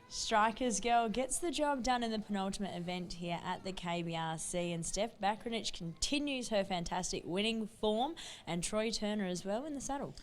Striker's Girl gets the job done in the penultimate event here at the KBRC, and Steph Bakranich continues her fantastic winning form, and Troy Turner as well in the saddle.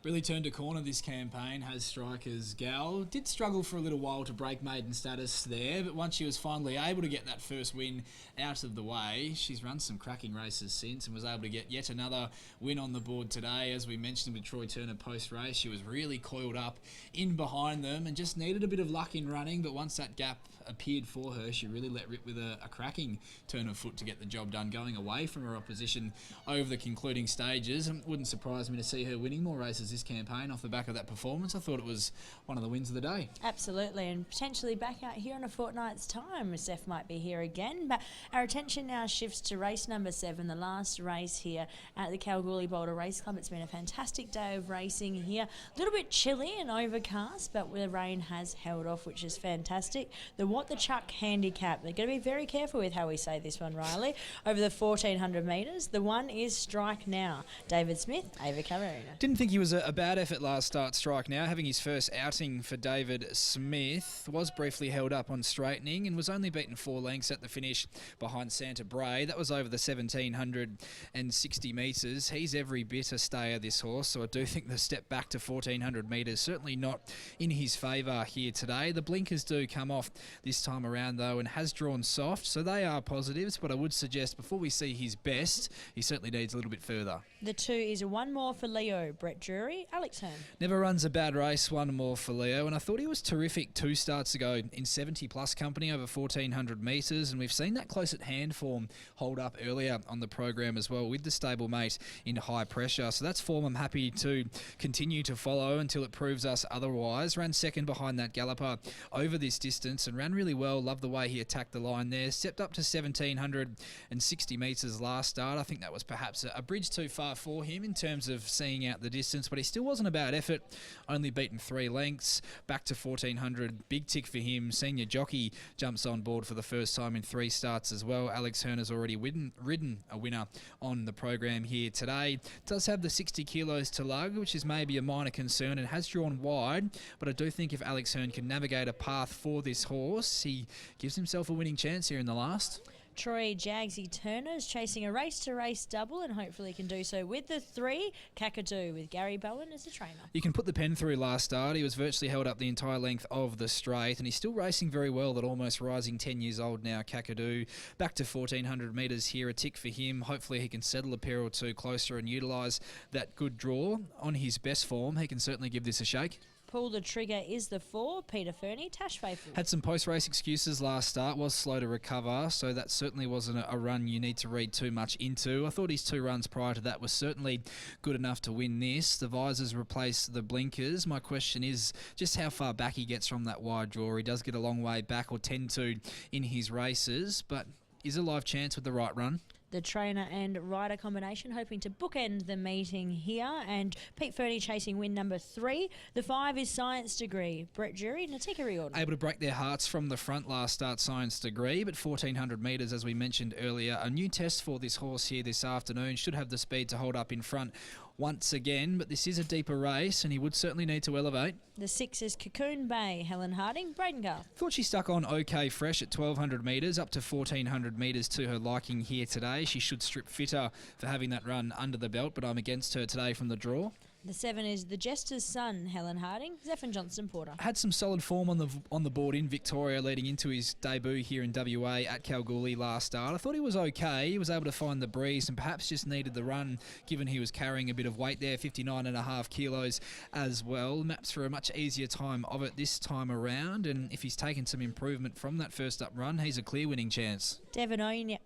Really turned a corner this campaign, has Striker's Gal. Did struggle for a little while to break maiden status there, but once she was finally able to get that first win out of the way, she's run some cracking races since and was able to get yet another win on the board today. As we mentioned with Troy Turner post-race, she was really coiled up in behind them and just needed a bit of luck in running, but once that gap appeared for her, she really let rip with a cracking turn of foot to get the job done, going away from her opposition over the concluding stages. It wouldn't surprise me to see her winning more races this campaign off the back of that performance. I thought it was one of the wins of the day. Absolutely, and potentially back out here in a fortnight's time. Steph might be here again, but our attention now shifts to race number 7, the last race here at the Kalgoorlie Boulder Race Club. It's been a fantastic day of racing here. A little bit chilly and overcast, but the rain has held off, which is fantastic. The What the Chuck handicap. They're going to be very careful with how we say this one, Riley. Over the 1,400 metres, the one is Strike Now. David Smith, Ava Carolina. Didn't think he was a bad effort last start. Strike Now, having his first outing for David Smith, was briefly held up on straightening and was only beaten 4 lengths at the finish behind Santa Bray. That was over the 1,760 metres. He's every bit a stayer, this horse, so I do think the step back to 1,400 metres certainly not in his favour here today. The blinkers do come off this time around though, and has drawn soft, so they are positives, but I would suggest before we see his best, he certainly needs a little bit further. The 2 is one more for Leo. Brett Drury, Alex Hearn. Never runs a bad race, one more for Leo, and I thought he was terrific 2 starts ago in 70 plus company over 1,400 metres, and we've seen that close at hand form hold up earlier on the program as well with the stablemate in high pressure, so that's form I'm happy to continue to follow until it proves us otherwise. Ran second behind that galloper over this distance and ran really well. Love the way he attacked the line there. Stepped up to 1,760 metres last start. I think that was perhaps a bridge too far for him in terms of seeing out the distance, but he still wasn't a bad effort. Only beaten 3 lengths. Back to 1,400. Big tick for him. Senior jockey jumps on board for the first time in 3 starts as well. Alex Hearn has already ridden a winner on the program here today. Does have the 60 kilos to lug, which is maybe a minor concern, and has drawn wide, but I do think if Alex Hearn can navigate a path for this horse, he gives himself a winning chance here in the last. Troy Jagsy Turner's chasing a race-to-race double, and hopefully can do so with the 3, Kakadu, with Gary Bowen as the trainer. You can put the pen through last start. He was virtually held up the entire length of the straight, and he's still racing very well at almost rising 10 years old now, Kakadu. Back to 1,400 metres here, a tick for him. Hopefully he can settle a pair or 2 closer and utilise that good draw. On his best form, he can certainly give this a shake. Pull the Trigger is the 4, Peter Fernie, Tash Faithful. Had some post-race excuses last start, was slow to recover, so that certainly wasn't a run you need to read too much into. I thought his 2 runs prior to that was certainly good enough to win this. The visors replace the blinkers. My question is just how far back he gets from that wide draw. He does get a long way back, or tend to, in his races, but is a live chance with the right run. The trainer and rider combination hoping to bookend the meeting here, and Pete Fernie chasing win number 3. The 5 is Science Degree. Brett Jury, Natika Riordan. Able to break their hearts from the front last start, Science Degree, but 1,400 metres as we mentioned earlier. A new test for this horse here this afternoon. Should have the speed to hold up in front once again, but this is a deeper race and he would certainly need to elevate. The 6 is Cocoon Bay, Helen Harding, Braden Garth. Thought she stuck on okay fresh at 1,200 metres, up to 1,400 metres to her liking here today. She should strip fitter for having that run under the belt, but I'm against her today from the draw. The 7 is the Jester's son, Helen Harding, Zephen Johnston Porter. Had some solid form on the board in Victoria leading into his debut here in WA at Kalgoorlie last start. I thought he was okay. He was able to find the breeze and perhaps just needed the run given he was carrying a bit of weight there, 59.5 kilos as well. Maps for a much easier time of it this time around, and if he's taken some improvement from that first up run, he's a clear winning chance. Devonia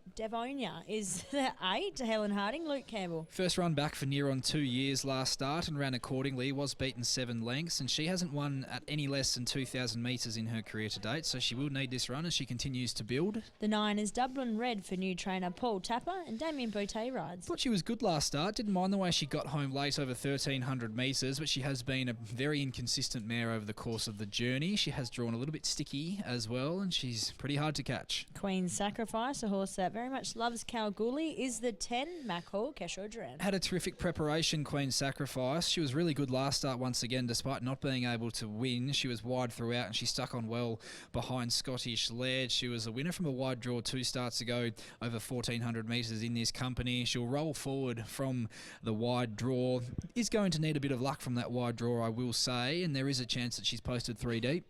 is the 8, Helen Harding, Luke Campbell. First run back for near on 2 years last start and ran accordingly, was beaten 7 lengths, and she hasn't won at any less than 2,000 metres in her career to date, so she will need this run as she continues to build. The 9 is Dublin Red for new trainer Paul Tapper, and Damien Boutte rides. Thought she was good last start, didn't mind the way she got home late over 1,300 metres, but she has been a very inconsistent mare over the course of the journey. She has drawn a little bit sticky as well, and she's pretty hard to catch. Queen's Sacrifice, a horse that very much loves Kalgoorlie, is the 10, Mac Hall, Keshaw Duran. Had a terrific preparation, Queen's Sacrifice. price. She was really good last start once again, despite not being able to win. She was wide throughout and she stuck on well behind Scottish Laird. She was a winner from a wide draw 2 starts ago over 1,400 metres in this company. She'll roll forward from the wide draw. Is going to need a bit of luck from that wide draw, I will say, and there is a chance that she's posted 3 deep.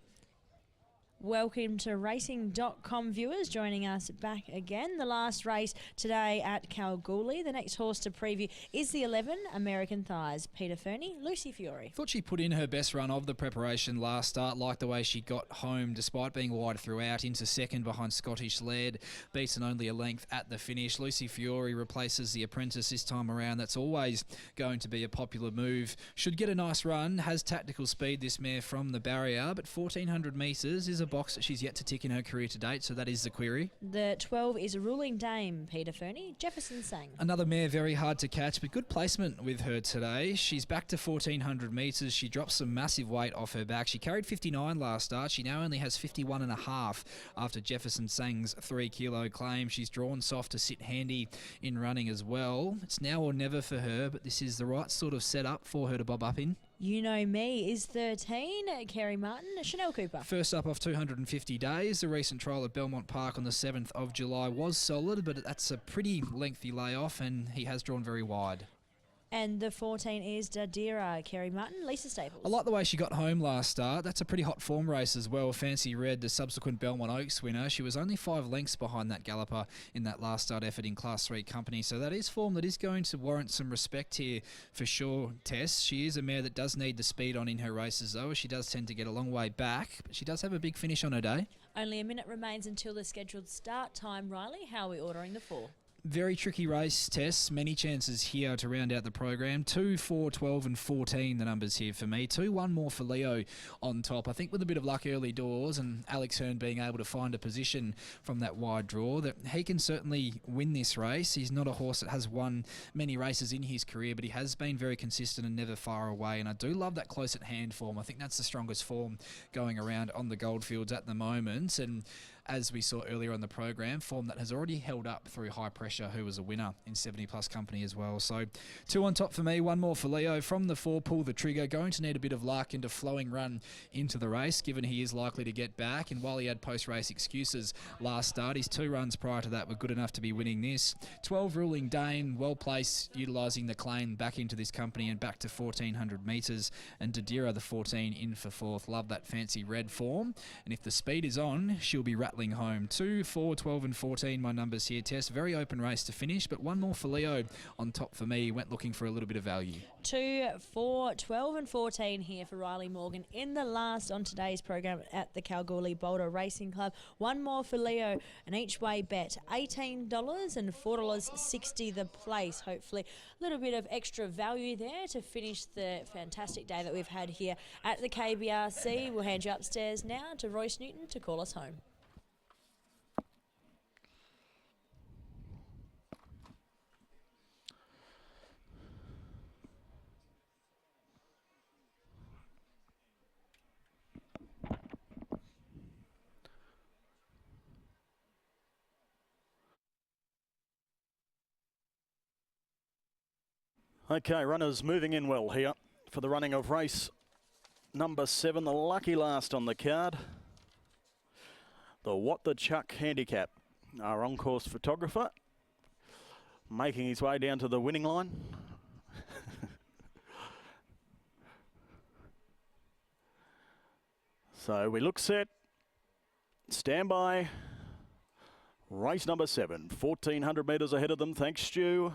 Welcome to racing.com viewers joining us back again. The last race today at Kalgoorlie. The next horse to preview is the 11 American Thighs. Peter Fernie, Lucy Fiore. Thought she put in her best run of the preparation last start. Liked the way she got home despite being wide throughout, into second behind Scottish Laird, beaten only a length at the finish. Lucy Fiore replaces the apprentice this time around. That's always going to be a popular move. Should get a nice run. Has tactical speed, this mare, from the barrier, but 1,400 metres is a box that she's yet to tick in her career to date, so that is the query. The 12 is a ruling dame, Peter Fernie. Jefferson Sang. Another mare very hard to catch, but good placement with her today. She's back to 1,400 metres. She dropped some massive weight off her back. She carried 59 last start. She now only has 51.5 after Jefferson Sang's 3 kilo claim. She's drawn soft to sit handy in running as well. It's now or never for her, but this is the right sort of setup for her to bob up in. You Know Me is 13. Kerry Martin, Chanel Cooper. First up off 250 days. The recent trial at Belmont Park on the 7th of July was solid, but that's a pretty lengthy layoff, and he has drawn very wide. And the 14 is Dadira, Kerry Martin, Lisa Staples. I like the way she got home last start. That's a pretty hot form race as well. Fancy Red, the subsequent Belmont Oaks winner. She was only 5 lengths behind that galloper in that last start effort in Class 3 company. So that is form that is going to warrant some respect here for sure, Tess. She is a mare that does need the speed on in her races though. She does tend to get a long way back, but she does have a big finish on her day. Only a minute remains until the scheduled start time. Riley, how are we ordering the 4? Very tricky race, Tess. Many chances here to round out the program. 2, 4, 12 and 14 the numbers here for me. 2, 1 more for Leo on top. I think with a bit of luck early doors and Alex Hearn being able to find a position from that wide draw, that he can certainly win this race. He's not a horse that has won many races in his career, but he has been very consistent and never far away. And I do love that close at hand form. I think that's the strongest form going around on the Goldfields at the moment. And as we saw earlier on the program, form that has already held up through High Pressure, who was a winner in 70 plus company as well. So 2 on top for me, 1 more for Leo. From the 4, pull the trigger. Going to need a bit of luck and a flowing run into the race, given he is likely to get back. And while he had post-race excuses last start, his 2 runs prior to that were good enough to be winning this. 12, ruling Dane, well placed, utilising the claim back into this company and back to 1,400 metres. And Dadira, the 14, in for 4th. Love that fancy red form. And if the speed is on, she'll be rattling home. 2, 4, 12 and 14 my numbers here, Tess. Very open race to finish, but 1 more for Leo on top for me. Went looking for a little bit of value. 2, 4, 12 and 14 here for Riley Morgan in the last on today's program at the Kalgoorlie Boulder Racing Club. 1 more for Leo, an each way bet, $18 and $4.60 the place. Hopefully a little bit of extra value there to finish the fantastic day that we've had here at the KBRC. We'll hand you upstairs now to Royce Newton to call us home. Okay, runners moving in well here for the running of race number 7, the lucky last on the card. The What the Chuck handicap. Our on-course photographer making his way down to the winning line. So we look set, stand by. Race number 7, 1,400 metres ahead of them. Thanks, Stu.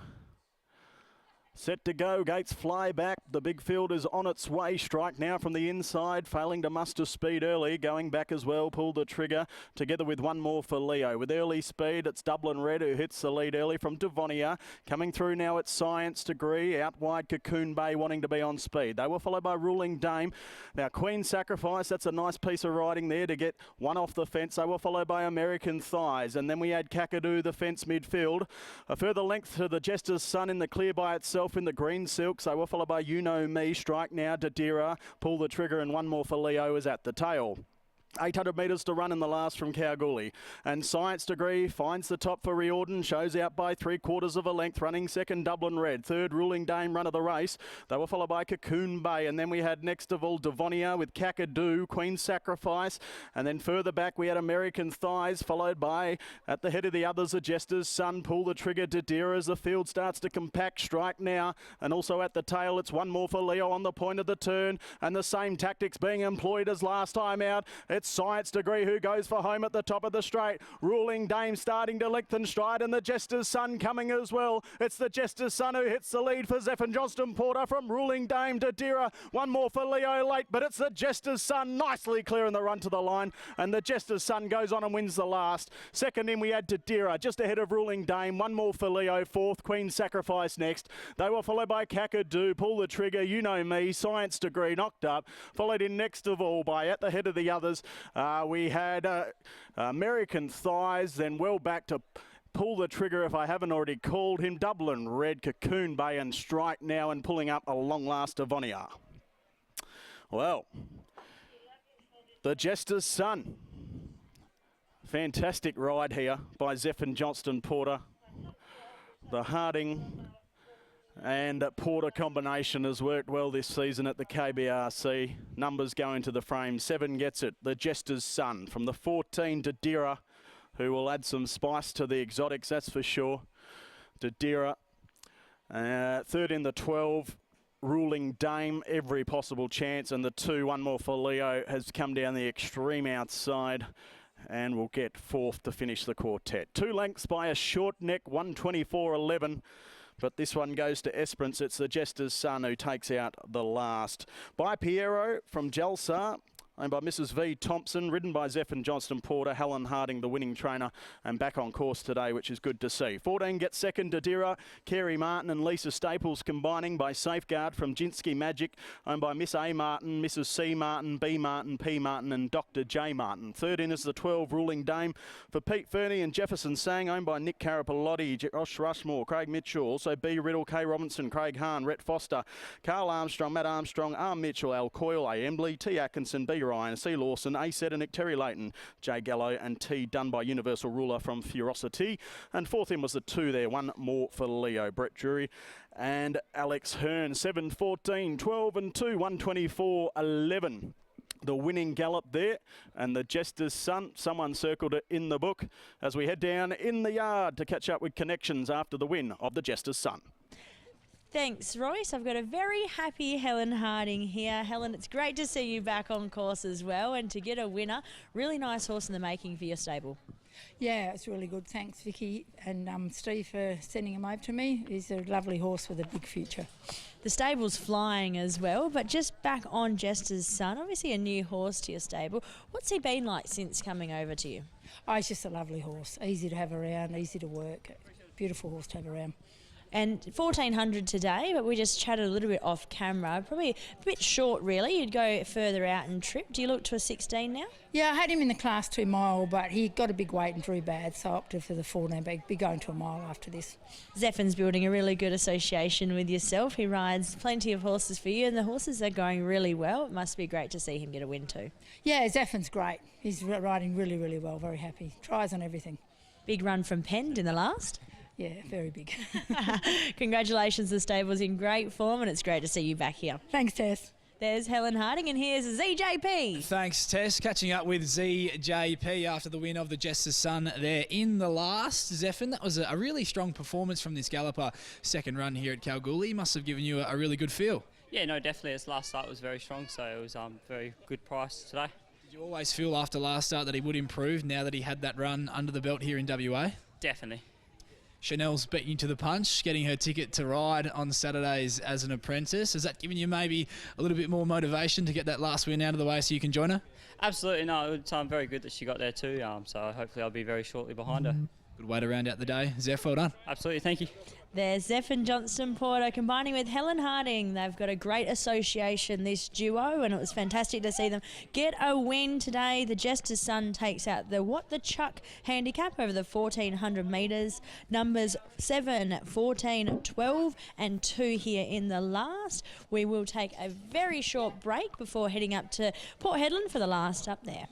Set to go, gates fly back, the big field is on its way, strike now from the inside, failing to muster speed early, going back as well, pull the trigger, together with 1 more for Leo. With early speed, it's Dublin Red who hits the lead early from Devonia, coming through now at Science Degree, out wide Cocoon Bay wanting to be on speed. They were followed by Ruling Dame. Now Queen Sacrifice, that's a nice piece of riding there to get 1 off the fence. They were followed by American Thighs, and then we had Kakadu, the fence midfield. A further length to the Jester's Son in the clear by itself in the green silks. They were followed by You Know Me, strike now, Dadira, pull the trigger, and 1 more for Leo is at the tail. 800 metres to run in the last from Kalgoorlie. And Science Degree finds the top for Riordan, shows out by 3/4 of a length, running second Dublin Red. Third Ruling Dame run of the race. They were followed by Cocoon Bay, and then we had next of all Devonia with Kakadu, Queen's Sacrifice, and then further back we had American Thighs, followed by, at the head of the others, the Jester's Sun, Pull the Trigger, Didira as the field starts to compact, Strike Now, and also at the tail it's one more for Leo on the point of the turn, and the same tactics being employed as last time out. It's Science Degree who goes for home at the top of the straight. Ruling Dame starting to lengthen stride, and the Jester's Sun coming as well. It's the Jester's Sun who hits the lead for Zephen Johnston Porter from Ruling Dame to Dira. One more for Leo late, but it's the Jester's Sun nicely clearing the run to the line, and the Jester's Sun goes on and wins the last. Second in we had to Dira, just ahead of Ruling Dame. One more for Leo. Fourth, Queen's Sacrifice next. They were followed by Kakadu, Pull the Trigger, You Know Me, Science Degree knocked up. Followed in next of all by, at the head of the others, we had American Thighs, then well back to Pull the Trigger, if I haven't already called him, Dublin Red, Cocoon Bay and Strike Now, and pulling up a long last Devonia. Well, the Jester's Sun. Fantastic ride here by Zephen Johnston Porter. The Harding and Porter combination has worked well this season at the KBRC. Numbers going to the frame. 7 gets it. The Jester's Sun from the 14 to Dira, who will add some spice to the exotics, that's for sure. To Dira. Third in the 12. Ruling Dame, every possible chance. And the 2, one more for Leo, has come down the extreme outside and will get fourth to finish the quartet. 2 lengths by a short neck, 124.11. But this one goes to Esperance. It's the Jester's Sun who takes out the last. By Piero from Jalsa, owned by Mrs. V. Thompson, ridden by Zephen Johnston Porter, Helen Harding, the winning trainer, and back on course today, which is good to see. 14 gets second to Dira, Kerry Martin and Lisa Staples combining by Safeguard from Jinsky Magic, owned by Miss A. Martin, Mrs. C. Martin, B. Martin, P. Martin and Dr. J. Martin. Third in is the 12 Ruling Dame for Pete Fernie and Jefferson Sang, owned by Nick Carapalotti, Josh Rushmore, Craig Mitchell, also B. Riddle, K. Robinson, Craig Hahn, Rhett Foster, Carl Armstrong, Matt Armstrong, R. Mitchell, Al Coyle, A. Embley, T. Atkinson, B. Ryan, C. Lawson, A. Sedenick, Terry Layton, J. Gallo and T. done by Universal Ruler from Furosity. And fourth in was the 2 there, one more for Leo, Brett Drury and Alex Hearn. 7, 14, 12 and 2, 124.11. The winning gallop there, and the Jester's Sun, someone circled it in the book as we head down in the yard to catch up with connections after the win of the Jester's Sun. Thanks, Royce. I've got a very happy Helen Harding here. Helen, it's great to see you back on course as well, and to get a winner. Really nice horse in the making for your stable. Yeah, it's really good. Thanks, Vicky and Steve, for sending him over to me. He's a lovely horse with a big future. The stable's flying as well, but just back on Jester's Sun, obviously a new horse to your stable. What's he been like since coming over to you? Oh, he's just a lovely horse. Easy to have around, easy to work. Beautiful horse to have around. And 1400 today, but we just chatted a little bit off camera. Probably a bit short, really. You'd go further out and trip. Do you look to a 16 now? Yeah, I had him in the class 2 mile, but he got a big weight and drew bad, so I opted for the 14, but he'd be going to a mile after this. Zephen's building a really good association with yourself. He rides plenty of horses for you, and the horses are going really well. It must be great to see him get a win too. Yeah, Zephen's great. He's riding really, really well, very happy. Tries on everything. Big run from Pend in the last. Yeah, very big. Congratulations, the stable's in great form, and it's great to see you back here. Thanks, Tess. There's Helen Harding, and here's ZJP. Thanks, Tess. Catching up with ZJP after the win of the Jester's Sun there in the last. Zephen, that was a really strong performance from this galloper. Second run here at Kalgoorlie must have given you a really good feel. Yeah, no, definitely. His last start was very strong, so it was very good price today. Did you always feel after last start that he would improve now that he had that run under the belt here in WA? Definitely. Chanel's beating you to the punch, getting her ticket to ride on Saturdays as an apprentice. Has that given you maybe a little bit more motivation to get that last win out of the way so you can join her? Absolutely, no. It's very good that she got there too, so hopefully I'll be very shortly behind her. Good way to round out the day. Zeph, well done. Absolutely, thank you. There's Zephen Johnston Porter combining with Helen Harding. They've got a great association, this duo, and it was fantastic to see them get a win today. The Jester's Sun takes out the What the Chuck handicap over the 1400 metres. Numbers 7, 14, 12 and 2 here in the last. We will take a very short break before heading up to Port Hedland for the last up there.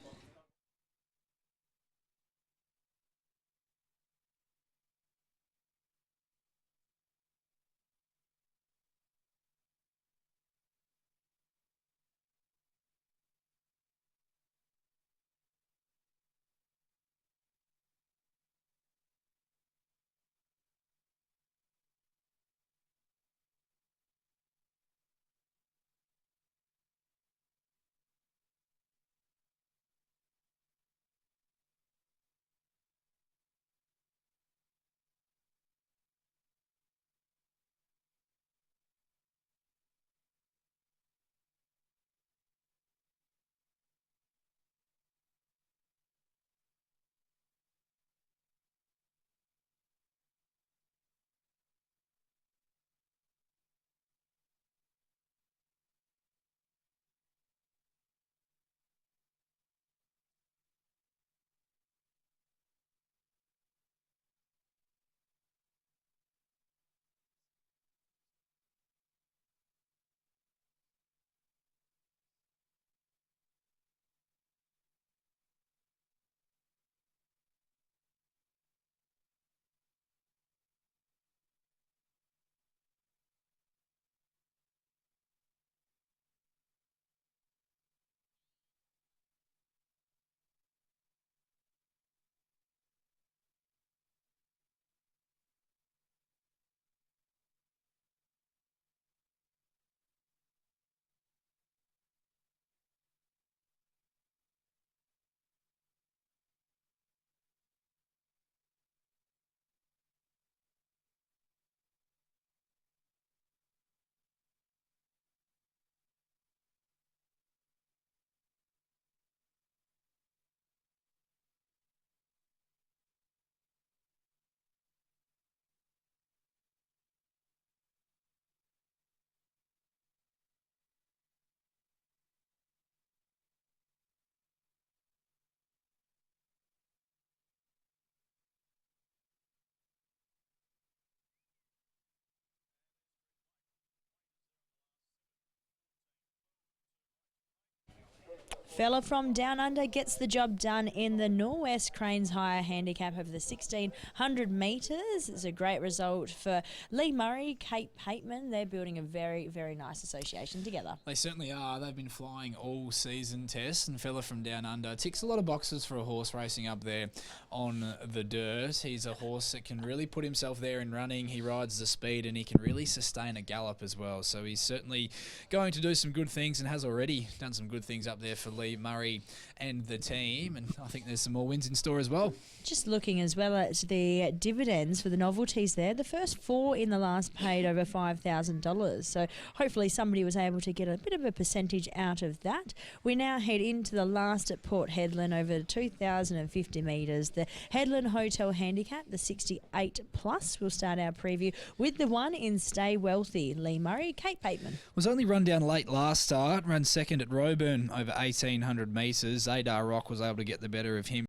Fella from Down Under gets the job done in the Norwest Cranes Hire handicap over the 1600 metres. It's a great result for Lee Murray, Kate Pateman. They're building a very, very nice association together. They certainly are. They've been flying all season, Tess, and Fella from Down Under ticks a lot of boxes for a horse racing up there on the dirt. He's a horse that can really put himself there in running. He rides the speed and he can really sustain a gallop as well. So he's certainly going to do some good things and has already done some good things up there for Lee Murray and the team. And I think there's some more wins in store as well. Just looking as well at the dividends for the novelties there. The first 4 in the last paid over $5,000. So hopefully somebody was able to get a bit of a percentage out of that. We now head into the last at Port Hedland over 2,050 metres. The Hedland Hotel Handicap, the 68 plus. We'll start our preview with the one in Stay Wealthy. Lee Murray, Kate Pateman. Was only run down late last start, ran second at Roeburn over 1,800 metres. Adar Rock was able to get the better of him.